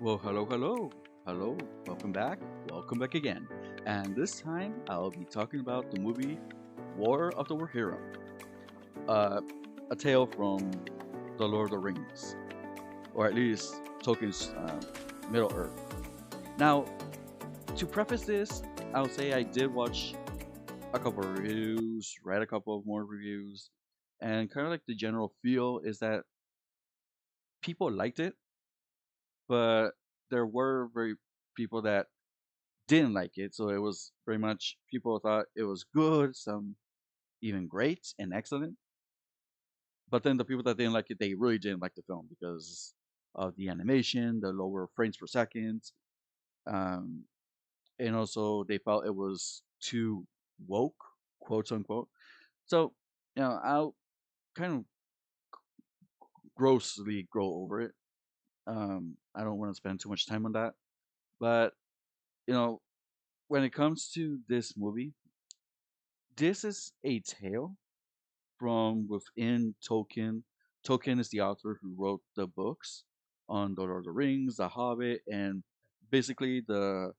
Well, hello, hello, hello, welcome back again. And this time I'll be talking about the movie War of the Rohirrim, uh, a tale from the Lord of the Rings, or at least Tolkien's Middle Earth. Now, to preface this, I'll say I did watch a couple of reviews, read a couple of more reviews, and kind of like the general feel is that people liked it, but there were very people that didn't like it. So it was very much people thought it was good, some even great and excellent. But then the people that didn't like it, they really didn't like the film because of the animation, the lower frames per second, um, and also they felt it was too woke, quote unquote. So I'll kind of grossly grow over it. I don't want to spend too much time on that, but you know, when it comes to this movie, this is a tale from within Tolkien. Tolkien is the author who wrote the books on The Lord of the Rings, The Hobbit, and basically the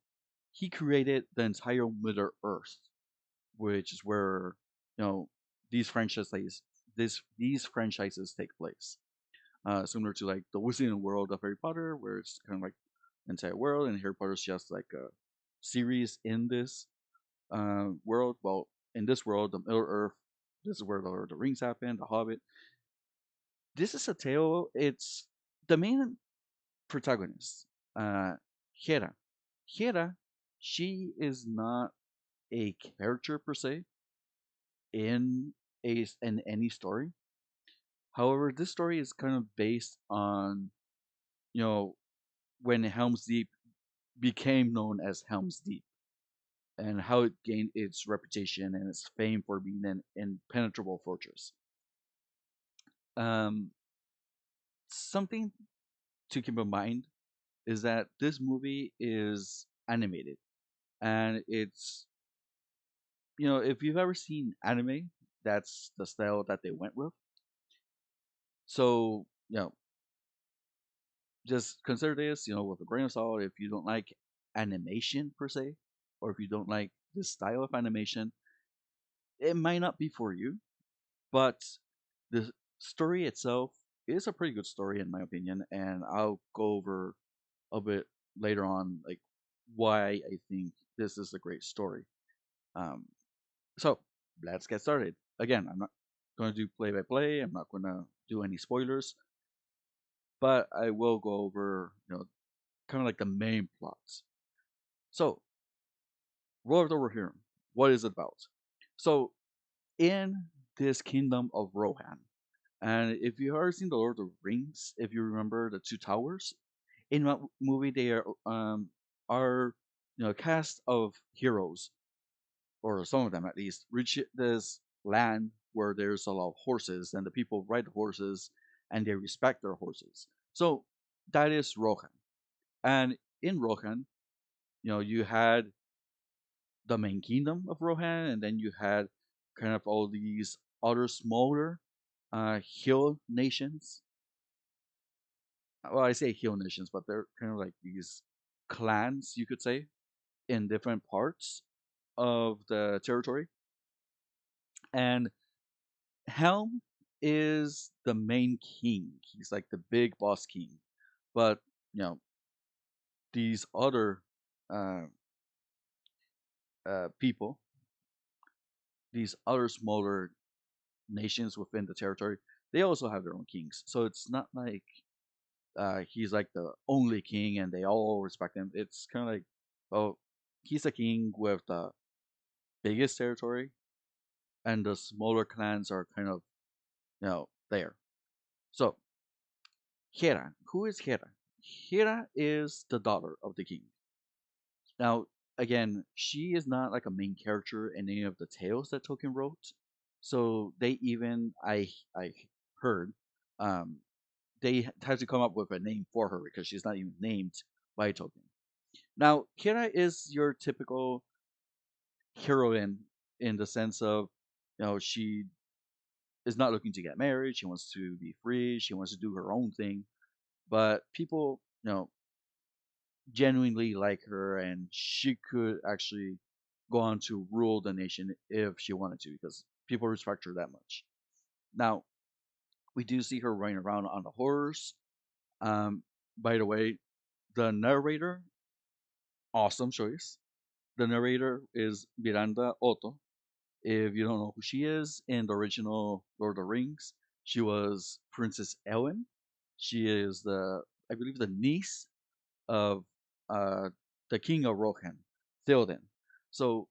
he created the entire Middle Earth, which is where you know these franchises these franchises take place. Similar to like the Wizarding World of Harry Potter, where it's kind of like the entire world, and Harry Potter's just like a series in this world. Well, in this world, the Middle Earth, this is where the Lord of the Rings happen, The Hobbit. This is a tale. It's the main protagonist, uh, Hera. Hera, she is not a character per se in in any story. However, this story is kind of based on you know when Helm's Deep became known as Helm's Deep and how it gained its reputation and its fame for being an impenetrable fortress. Um, Something to keep in mind is that this movie is animated and it's if you've ever seen anime, that's the style that they went with. So just consider this with a grain of salt. If you don't like animation per se, or if you don't like this style of animation, it might not be for you. But the story itself is a pretty good story in my opinion, and I'll go over a bit later on like why I think this is a great story. Um, so let's get started. Again, I'm not going to do play by play. I'm not going to do any spoilers, but I will go over kind of like the main plots. So, Lord of the Rohirrim, what is it about? So, in this kingdom of Rohan, and if you've ever seen the Lord of the Rings, if you remember the Two Towers, in that movie they are a cast of heroes, or some of them at least, reach this land where there's a lot of horses, and the people ride the horses, and they respect their horses. So that is Rohan, and in Rohan, you had the main kingdom of Rohan, and then you had kind of all these other smaller hill nations. Well, I say hill nations, but they're kind of like these clans, you could say, in different parts of the territory. And Helm is the main king. He's like the big boss king. But, you know, these other uh, people, these other smaller nations within the territory, they also have their own kings. So it's not like he's like the only king and they all respect him. It's kind of like, oh, he's a king with the biggest territory, and the smaller clans are kind of there. So Hera, who is Hera? Hera is the daughter of the king. Now, again, she is not like a main character in any of the tales that Tolkien wrote. So they even I heard um, they had to come up with a name for her because she's not even named by Tolkien. Now, Hera is your typical heroine in the sense of she is not looking to get married. She wants to be free. She wants to do her own thing. But people, genuinely like her, and she could actually go on to rule the nation if she wanted to, because people respect her that much. Now, we do see her running around on the horse. Um, by the way, the narrator, awesome choice. The narrator is Miranda Otto. If you don't know who she is, in the original Lord of the Rings, she was Princess Ellen. She is I believe, the niece of uh, the King of Rohan, Theoden. So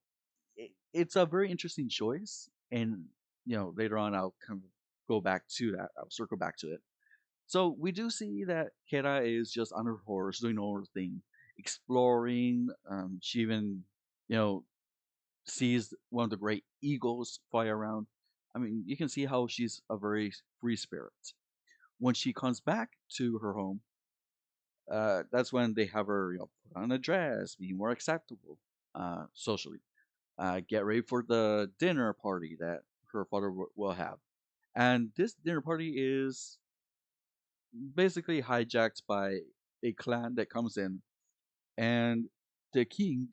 it's a very interesting choice, and later on I'll kind of go back to that. I'll circle back to it. So we do see that Kera is just on her horse doing all her thing, exploring. She even, you know, sees one of the great eagles fly around. I mean, you can see how she's a very free spirit. When she comes back to her home, that's when they have her, put on a dress, be more acceptable socially, get ready for the dinner party that her father will have. And this dinner party is basically hijacked by a clan that comes in, and the king,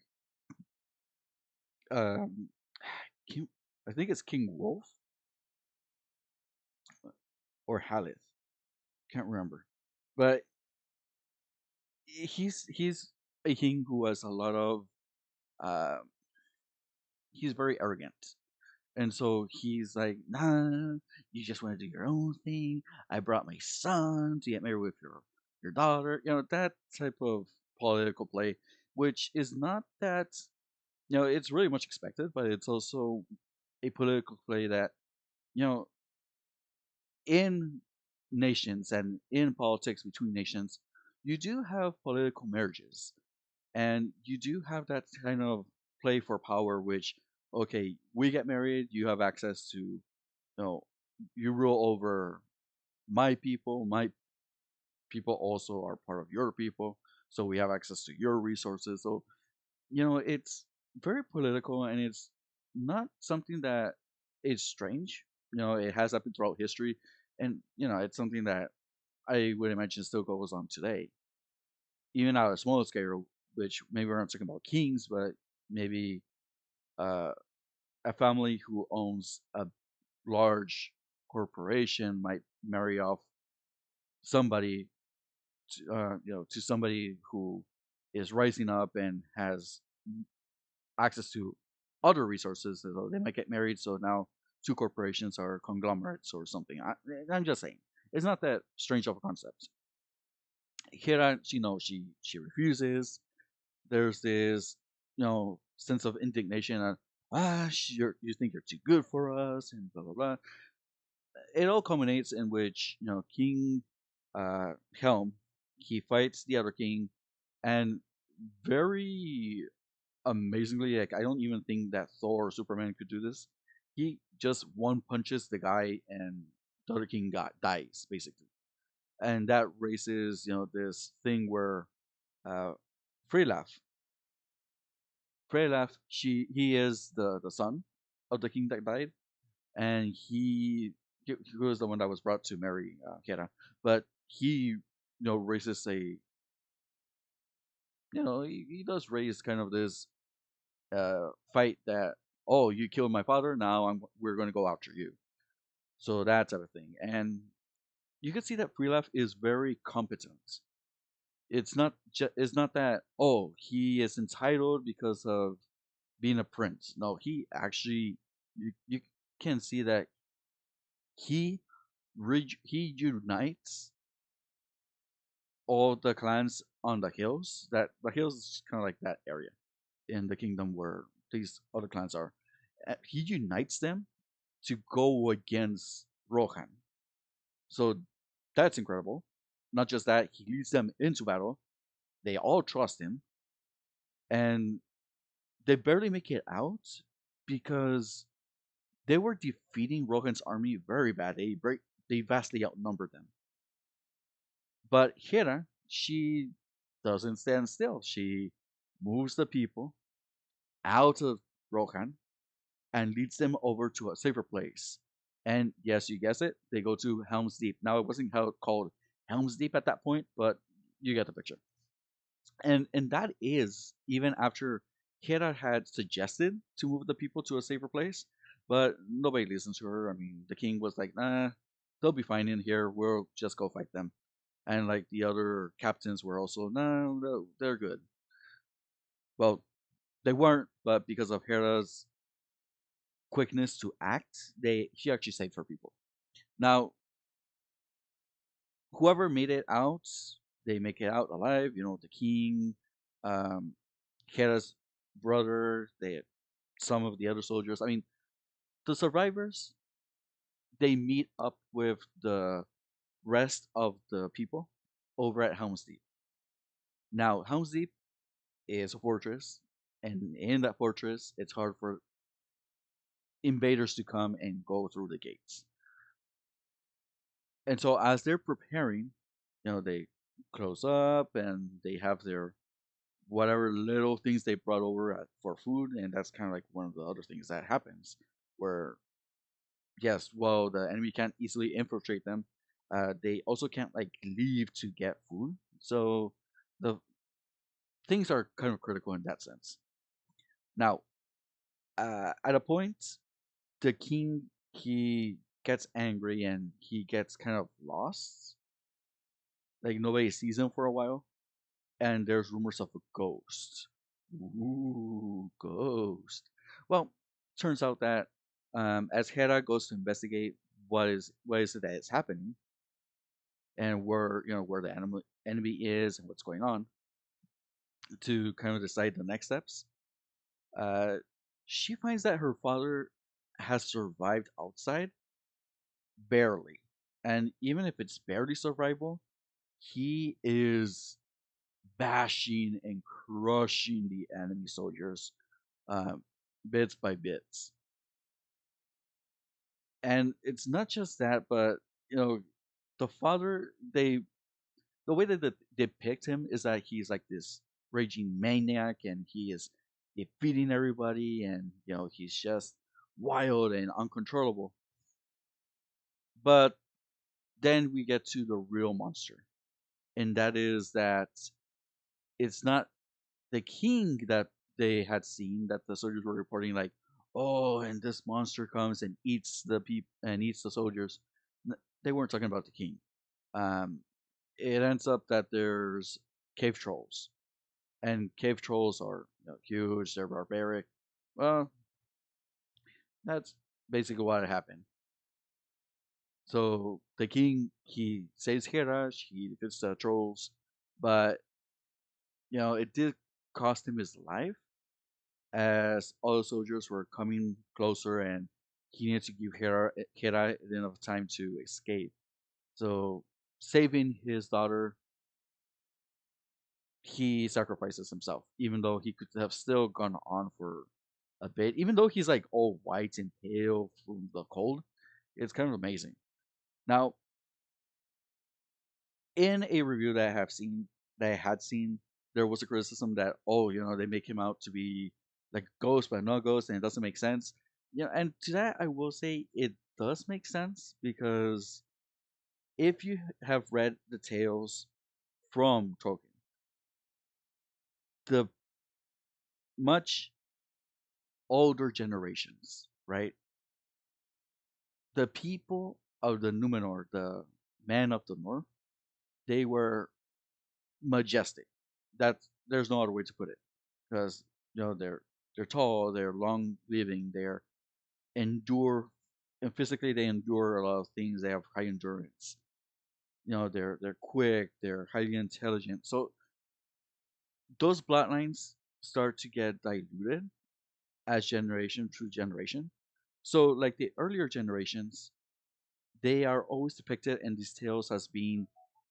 um, king I think it's King Wolf or Halith, can't remember, but he's a king who has a lot of uh, he's very arrogant. And so he's like, nah, you just want to do your own thing. I brought my son to get married with your daughter. That type of political play, which is not that, it's really much expected, but it's also a political play that, you know, in nations and in politics between nations, you do have political marriages, and you do have that kind of play for power, which, okay, we get married, you have access to, you rule over my people also are part of your people, so we have access to your resources. So it's very political, and it's not something that is strange. It has happened throughout history, and it's something that I would imagine still goes on today, even at a smaller scale, which maybe we're not talking about kings, but maybe uh, a family who owns a large corporation might marry off somebody to somebody who is rising up and has access to other resources. So they might get married. So now two corporations are conglomerates or something. I'm just saying, it's not that strange of a concept. Hira, she refuses. There's this sense of indignation. You think you're too good for us, and blah blah blah. It all culminates in which King Helm, he fights the other king, and very amazingly, like, I don't even think that Thor or Superman could do this. He just one punches the guy, and the other king dies basically, and that raises this thing where uh, Freylaf, he is the son of the king that died, and he was the one that was brought to marry Kera, but he raises he does raise kind of this fight that, oh, you killed my father, now we're going to go after you. So that type of thing. And you can see that Freelaf is very competent. It's not that, oh, he is entitled because of being a prince. No, he actually, you can see that he he unites all the clans on the hills. That the hills is kind of like that area in the kingdom where these other clans are. He unites them to go against Rohan. So that's incredible. Not just that, he leads them into battle. They all trust him, and they barely make it out because they were defeating Rohan's army very bad. They vastly outnumbered them. But Hera, she doesn't stand still. She moves the people out of Rohan and leads them over to a safer place. And yes, you guess it, they go to Helm's Deep. Now, it wasn't called Helm's Deep at that point, but you get the picture. And that is even after Hera had suggested to move the people to a safer place, but nobody listened to her. I mean, the king was like, "Nah, they'll be fine in here. We'll just go fight them." And like the other captains were also, "No, no, they're good." Well, they weren't, but because of Hera's quickness to act, they she actually saved her people. Now, whoever made it out, they make it out alive. You know, the king, um, Hera's brother, they some of the other soldiers. I mean, the survivors, they meet up with the rest of the people over at Helm's Deep. Now, Helm's Deep is a fortress, and in that fortress, it's hard for invaders to come and go through the gates. And so, as they're preparing, they close up and they have their whatever little things they brought over for food, and that's kind of like one of the other things that happens, where yes, well, the enemy can't easily infiltrate them. They also can't like leave to get food, so the things are kind of critical in that sense. Now, at a point, the king he gets angry and he gets kind of lost. Like nobody sees him for a while, and there's rumors of a ghost. Ooh, ghost. Well, turns out that as Hera goes to investigate what is it that is happening, and where the enemy is and what's going on, to kind of decide the next steps, uh, she finds that her father has survived outside barely, and even if it's barely survival, he is bashing and crushing the enemy soldiers, um, bits by bits. And it's not just that, but you know, the father the way that they depict him is that he's like this raging maniac and he is defeating everybody, and he's just wild and uncontrollable. But then we get to the real monster, and that is that it's not the king that they had seen that the soldiers were reporting, like, oh, and this monster comes and eats the people and eats the soldiers. They weren't talking about the king. um, it ends up that there's cave trolls, and cave trolls are huge. They're barbaric. Well, that's basically what happened. So the king he saves Hera, he defeats the trolls, but it did cost him his life as all the soldiers were coming closer, and he needed to give Hera enough time to escape. So saving his daughter, he sacrifices himself, even though he could have still gone on for a bit. Even though he's like all white and pale from the cold, it's kind of amazing. Now, in a review that I had seen, there was a criticism that they make him out to be like a ghost but not a ghost, and it doesn't make sense. And to that I will say it does make sense, because if you have read the tales from Tolkien, the much older generations, right? The people of the Numenor, the men of the North, they were majestic. There's no other way to put it, because they're tall, they're long living, they're endure, and physically they endure a lot of things. They have high endurance. They're quick, they're highly intelligent. So those bloodlines start to get diluted as generation through generation. So like the earlier generations, they are always depicted in these tales as being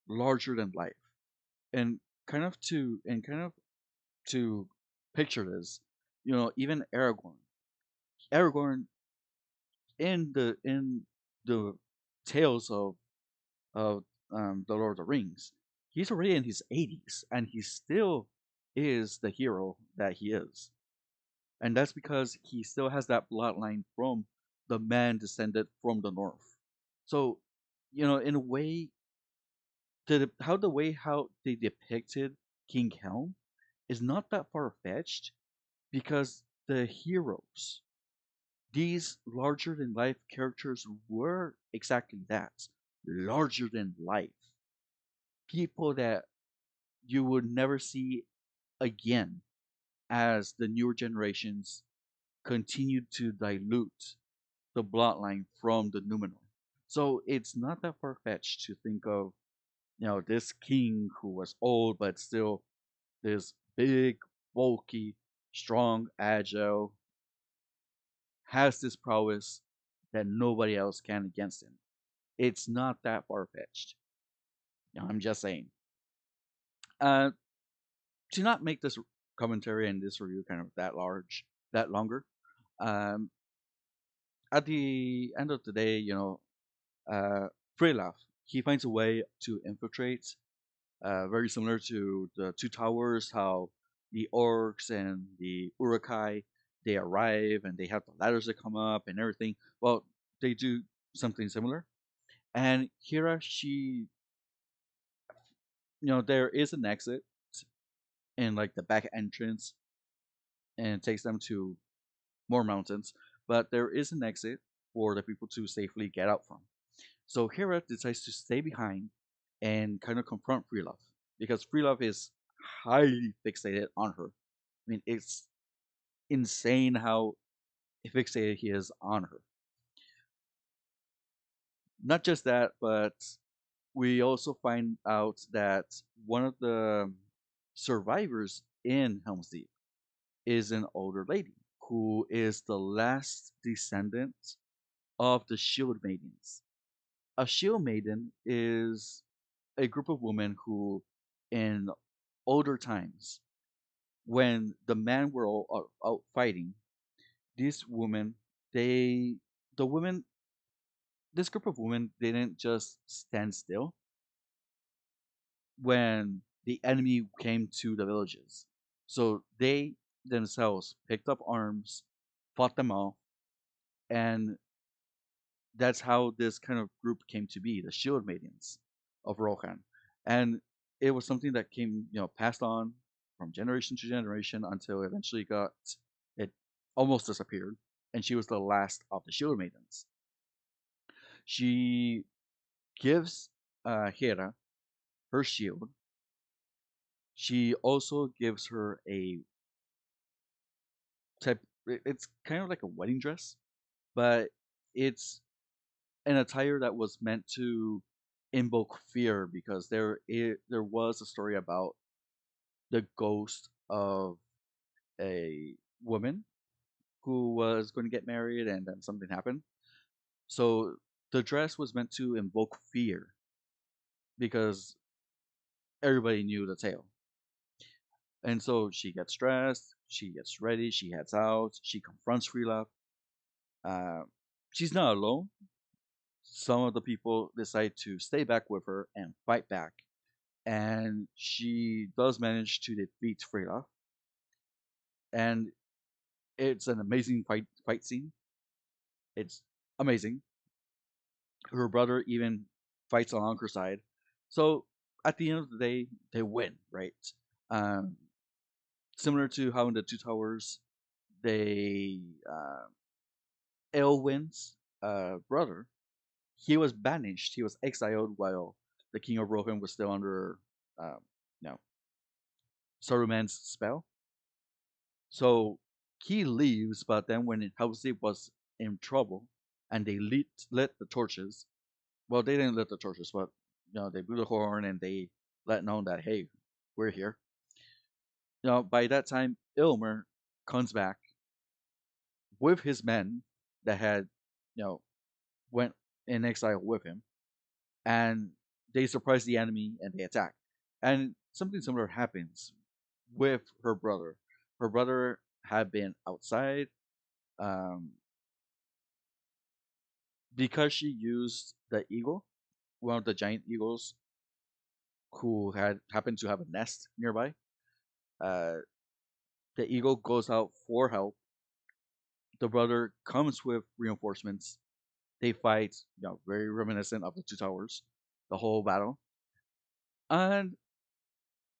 larger than life, and kind of to picture this, even Aragorn in the tales of the Lord of the Rings, he's already in his 80s and he still is the hero that he is, and that's because he still has that bloodline from the man descended from the north. So, in a way, how they depicted King Helm is not that far fetched because the heroes, these larger than life characters, were exactly that, larger than life. People that you would never see again as the newer generations continued to dilute the bloodline from the Numenor. So it's not that far fetched to think of, this king who was old but still this big, bulky, strong, agile, has this prowess that nobody else can against him. It's not that far fetched. I'm just saying. Uh, to not make this commentary and this review kind of that longer, um, at the end of the day, uh, Freylaf, he finds a way to infiltrate, very similar to the Two Towers, how the orcs and the Urukai, they arrive and they have the ladders that come up and everything. Well, they do something similar. And Hira, she, there is an exit in like the back entrance and it takes them to more mountains, but there is an exit for the people to safely get out from. So Hera decides to stay behind and kind of confront Freelove because Freelove is highly fixated on her. I mean, it's insane how fixated he is on her. Not just that, but we also find out that one of the survivors in Helm's Deep is an older lady who is the last descendant of the Shield Maidens. A Shield Maiden is a group of women who, in older times, when the men were all out fighting, these women, they, the women, this group of women didn't just stand still when the enemy came to the villages. So they themselves picked up arms, fought them off, and that's how this kind of group came to be, the Shield Maidens of Rohan. And it was something that came, passed on from generation to generation until eventually it almost disappeared, and she was the last of the Shield Maidens. She gives Hera her shield. She also gives her a type. It's kind of like a wedding dress, but it's an attire that was meant to invoke fear because there was a story about the ghost of a woman who was going to get married and then something happened. So the dress was meant to invoke fear because everybody knew the tale. And so she gets dressed, she gets ready, she heads out, she confronts Freela. Uh, she's not alone. Some of the people decide to stay back with her and fight back. And she does manage to defeat Freela. And it's an amazing fight scene. It's amazing. Her brother even fights along her side. So at the end of the day, they win, right? Um, Similar to how in the Two Towers, they Elwyn's brother, he was banished, he was exiled while the king of Rohan was still under, um, you know, Saruman's spell. So he leaves, but then when Halsey was in trouble and they lit the torches, well, they didn't lit the torches, but they blew the horn and they let known that hey, we're here. By that time, Ilmer comes back with his men that had, you know, went in exile with him, and they surprise the enemy and they attack. And something similar happens with her brother. Her brother had been outside, um, because she used the eagle, one of the giant eagles who had happened to have a nest nearby. Uh, the eagle goes out for help. The brother comes with reinforcements. They fight, very reminiscent of the Two Towers, the whole battle. And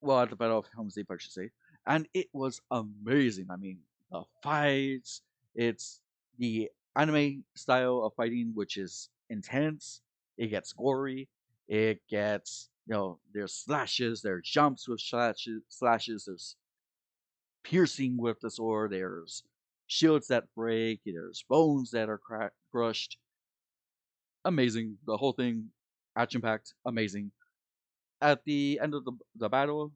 well, at the Battle of Helm's Deep, I should say, and it was amazing. I mean, the fights, it's the anime style of fighting, which is intense. It gets gory. It gets, there's slashes, there's jumps with slashes, there's piercing with the sword, there's shields that break, there's bones that are crushed. Amazing. The whole thing, action packed, amazing. At the end of the battle,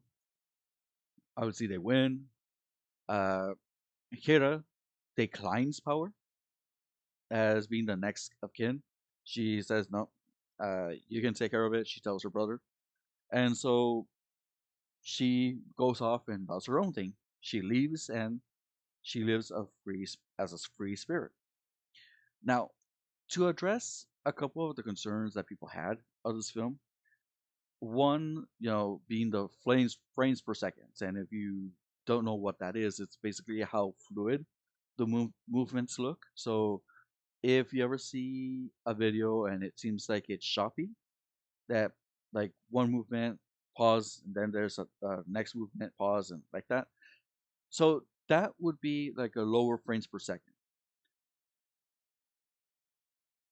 obviously they win. Uh, Hera declines power as being the next of kin. She says, no, you can take care of it. She tells her brother. And so she goes off and does her own thing. She leaves and she lives as a free spirit. Now, to address a couple of the concerns that people had of this film, one, being the frames per second. And if you don't know what that is, it's basically how fluid the movements look. So if you ever see a video and it seems like it's choppy, that like one movement pause and then there's a next movement pause and like that. So that would be like a lower frames per second.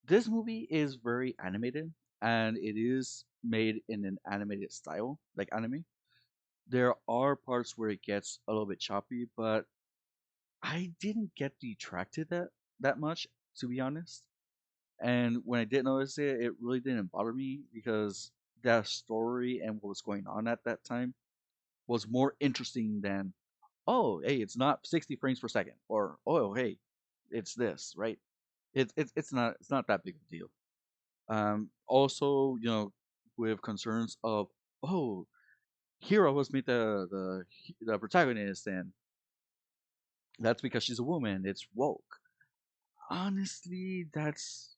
This movie is very animated and it is made in an animated style, like anime. There are parts where it gets a little bit choppy, but I didn't get detracted that much, to be honest. And when I did notice it, it really didn't bother me because that story and what was going on at that time was more interesting than, oh, hey, it's not 60 frames per second, or oh, hey, it's this, right? It's not that big of a deal. Also, with concerns of, oh, Hero was made the protagonist, and that's because she's a woman. It's woke. Honestly, that's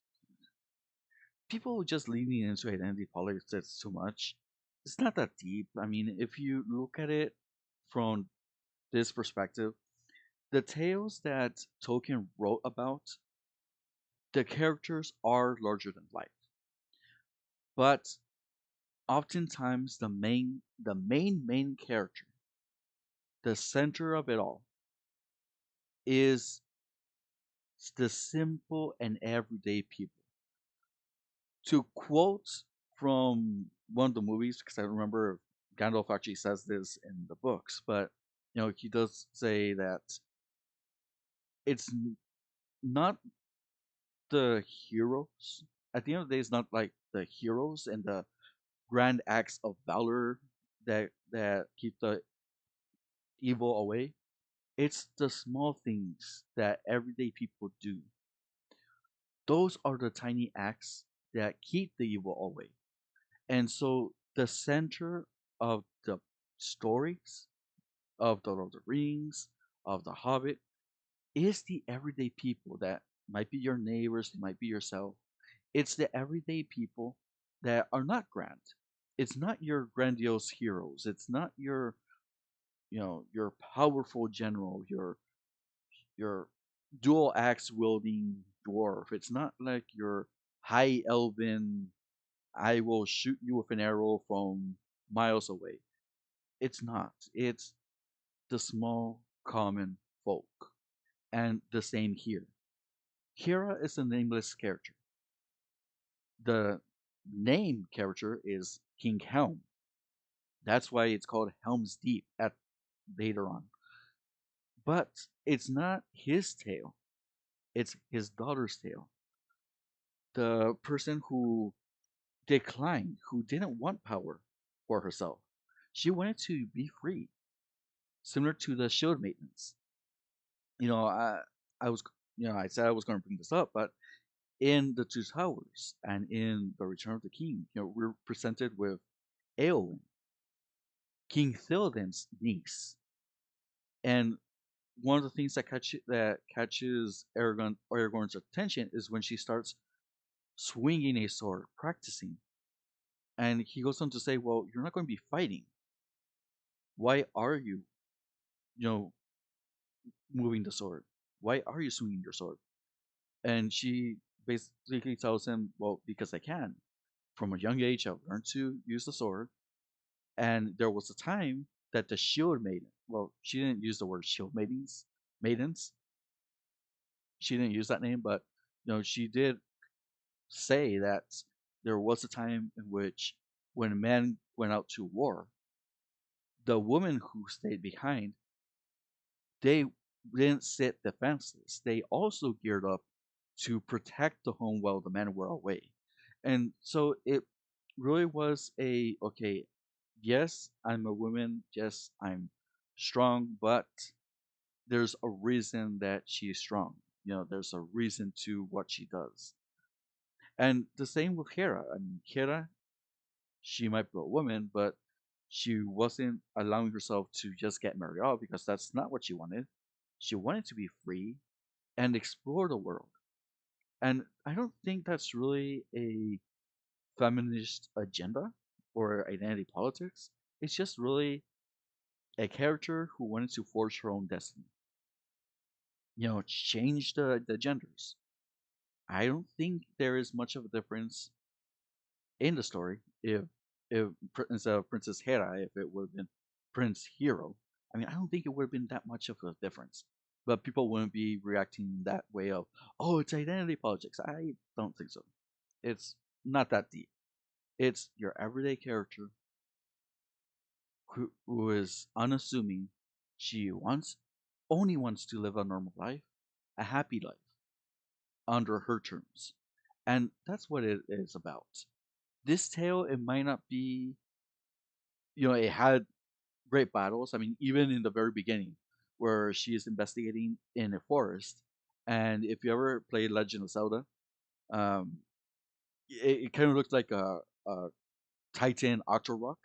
people just leaning into identity politics too much. It's not that deep. I mean, if you look at it from this perspective, the tales that Tolkien wrote about, the characters are larger than life. But oftentimes the main character, the center of it all, is the simple and everyday people. To quote from one of the movies, because I remember Gandalf actually says this in the books, but he does say that it's not the heroes. At the end of the day, it's not like the heroes and the grand acts of valor that keep the evil away. It's the small things that everyday people do. Those are the tiny acts that keep the evil away. And so the center of the stories of the Lord of the Rings, of the Hobbit, is the everyday people that might be your neighbors, they might be yourself. It's the everyday people that are not grand. It's not your grandiose heroes. It's not your powerful general, your dual axe wielding dwarf. It's not like your high elven, I will shoot you with an arrow from miles away. It's not. It's the small common folk. And the same here. Hera is a nameless character. The name character is King Helm. That's why it's called Helm's Deep at later on. But it's not his tale. It's his daughter's tale. The person who declined, who didn't want power for herself. She wanted to be free, similar to the shield maintenance. You know, I was, I said I was going to bring this up, but in the Two Towers and in the Return of the King, we're presented with Eowyn, King Theoden's niece, and one of the things that catches Aragorn's attention is when she starts swinging a sword, practicing, and he goes on to say, "Well, you're not going to be fighting. Why are you, you know, moving the sword? Why are you swinging your sword?" And she basically tells him, "Well, because I can. From a young age, I've learned to use the sword, And there was a time that the shield maiden, well, she didn't use the word shield maidens, she didn't use that name, but she did say that there was a time in which when men went out to war, the women who stayed behind, they didn't sit defenseless. They also geared up to protect the home while the men were away. And so it really was a okay, yes, I'm a woman, yes, I'm strong, but there's a reason that she's strong. There's a reason to what she does. And the same with Hera. I mean, Hera, she might be a woman, but she wasn't allowing herself to just get married off because that's not what she wanted. She wanted to be free and explore the world. And I don't think that's really a feminist agenda or identity politics. It's just really a character who wanted to forge her own destiny. Change the genders. I don't think there is much of a difference in the story if instead of Princess Hera, if it would have been Prince Hero. I mean, I don't think it would have been that much of a difference. But people wouldn't be reacting that way of, oh, it's identity politics. I don't think so. It's not that deep. It's your everyday character who is unassuming. She only wants to live a normal life, a happy life, under her terms. And that's what it is about. This tale, it might not be, it had great battles. I mean, even in the very beginning, where she is investigating in a forest, and if you ever played Legend of Zelda, um, it kind of looks like a Titan Octorok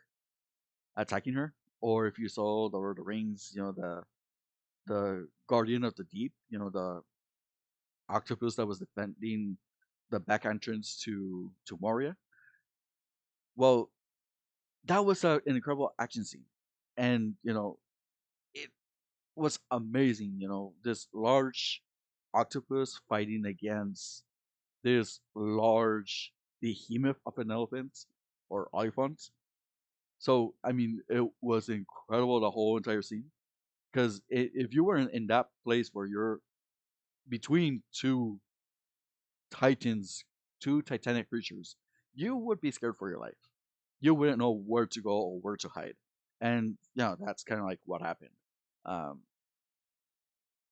attacking her. Or if you saw the Lord of the Rings, the Guardian of the Deep, the octopus that was defending the back entrance to Moria. Well, that was an incredible action scene, and it was amazing. This large octopus fighting against this large behemoth of an elephant or elephant. So I mean, it was incredible the whole entire scene because if you were in that place where you're between two titans, two titanic creatures, you would be scared for your life. You wouldn't know where to go or where to hide, and that's kind of like what happened. Um,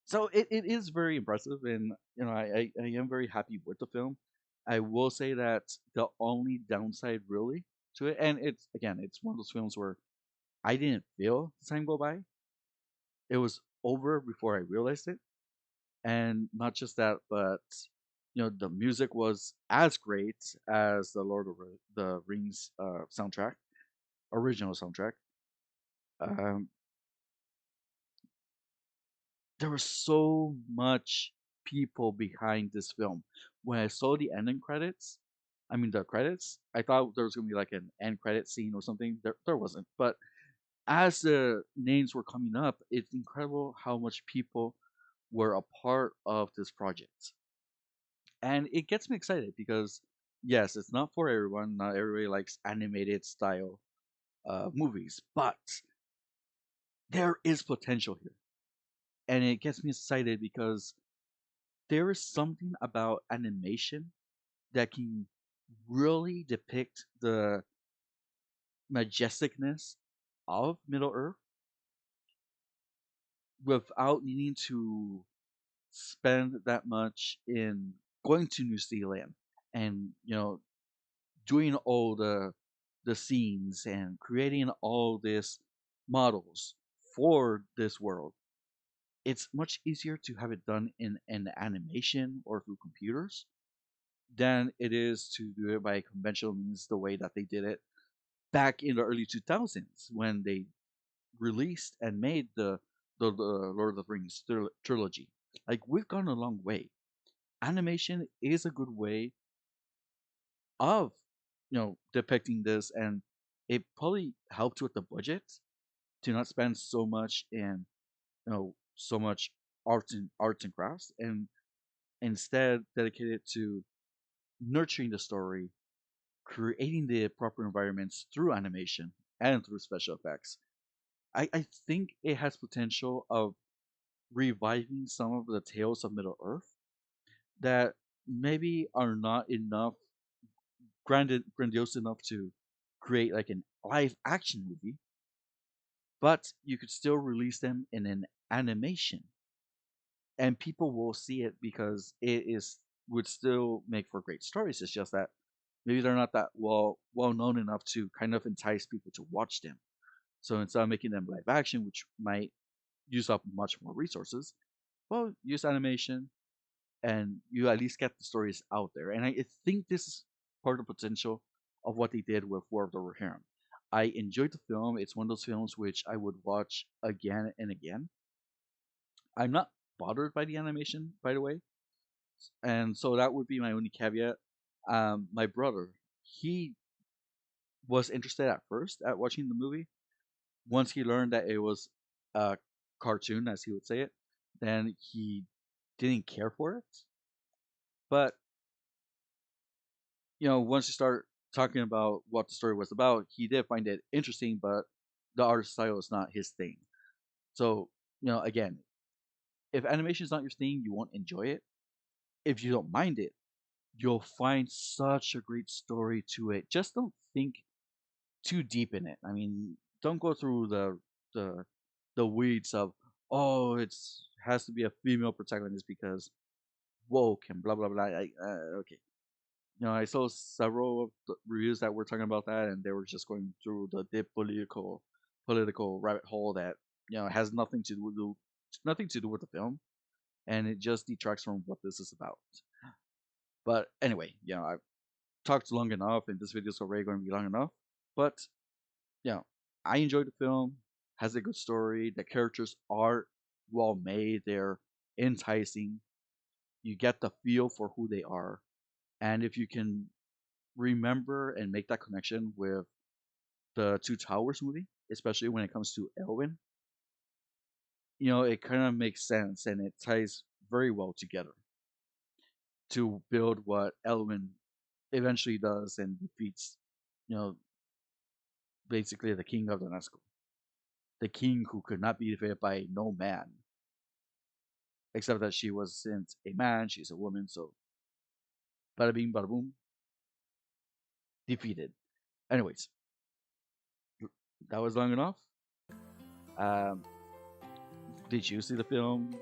so it is very impressive, and I am very happy with the film. I will say that the only downside really to it, and it's one of those films where I didn't feel the time go by. It was over before I realized it, and not just that, but the music was as great as the Lord of the Rings soundtrack, original soundtrack. Um, there was so much people behind this film. When I saw the ending credits, I mean the credits, I thought there was gonna be like an end credit scene or something. There wasn't. But as the names were coming up, it's incredible how much people were a part of this project. And it gets me excited because yes, it's not for everyone. Not everybody likes animated style movies, but there is potential here, and it gets me excited because there is something about animation that can really depict the majesticness of Middle Earth without needing to spend that much in going to New Zealand and doing all the scenes and creating all these models for this world. It's much easier to have it done in an animation or through computers than it is to do it by conventional means the way that they did it back in the early 2000s when they released and made the Lord of the Rings trilogy. Like we've gone a long way. Animation is a good way of depicting this, and it probably helped with the budget to not spend so much in so much arts and crafts, and instead dedicate it to nurturing the story, creating the proper environments through animation, and through special effects. I think it has potential of reviving some of the tales of Middle Earth that maybe are not enough grandiose enough to create like an live action movie, but you could still release them in an animation and people will see it because it is would still make for great stories. It's just that maybe they're not that well known enough to kind of entice people to watch them. So instead of making them live action, which might use up much more resources, well, use animation and you at least get the stories out there. And I think this is part of the potential of what they did with War of the Rohirrim. I enjoyed the film. It's one of those films which I would watch again and again. I'm not bothered by the animation, by the way, and so that would be my only caveat. My brother, he was interested at first at watching the movie. Once he learned that it was a cartoon, as he would say it, then he didn't care for it. But once you start talking about what the story was about, he did find it interesting, but the art style is not his thing. So, again, if animation is not your thing, you won't enjoy it. If you don't mind it, you'll find such a great story to it. Just don't think too deep in it. I mean, don't go through the the weeds of it's has to be a female protagonist because woke and blah blah blah. Okay, I saw several of the reviews that were talking about that, and they were just going through the deep political rabbit hole that has nothing to do with the film, and it just detracts from what this is about. But anyway, I've talked long enough, and this video is already going to be long enough. But yeah, I enjoyed the film. Has a good story. The characters are well made. They're enticing. You get the feel for who they are, and if you can remember and make that connection with the Two Towers movie, especially when it comes to Elwyn, it kind of makes sense and it ties very well together to build what Elwyn eventually does and defeats, you know, basically the king of the Nazgul, the king who could not be defeated by no man, except that she wasn't a man, she's a woman, so bada bing, bada boom, defeated. Anyways, that was long enough. Um, did you see the film?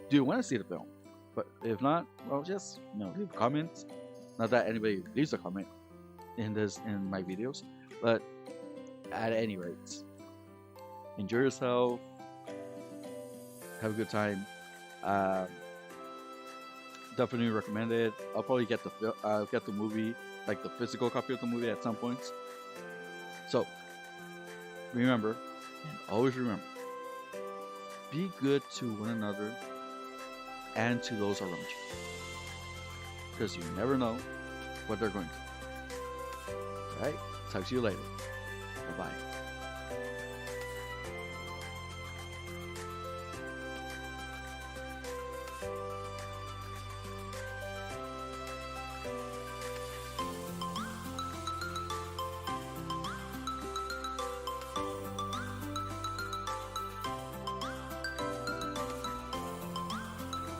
Do you want to see the film? But if not, well, just leave a comment. Not that anybody leaves a comment in my videos, but at any rate, enjoy yourself, have a good time. Um, Definitely recommend it. I'll probably get the movie, like the physical copy of the movie at some point. So remember, and always remember, be good to one another and to those around you, because you never know what they're going to. All right, talk to you later. Bye bye.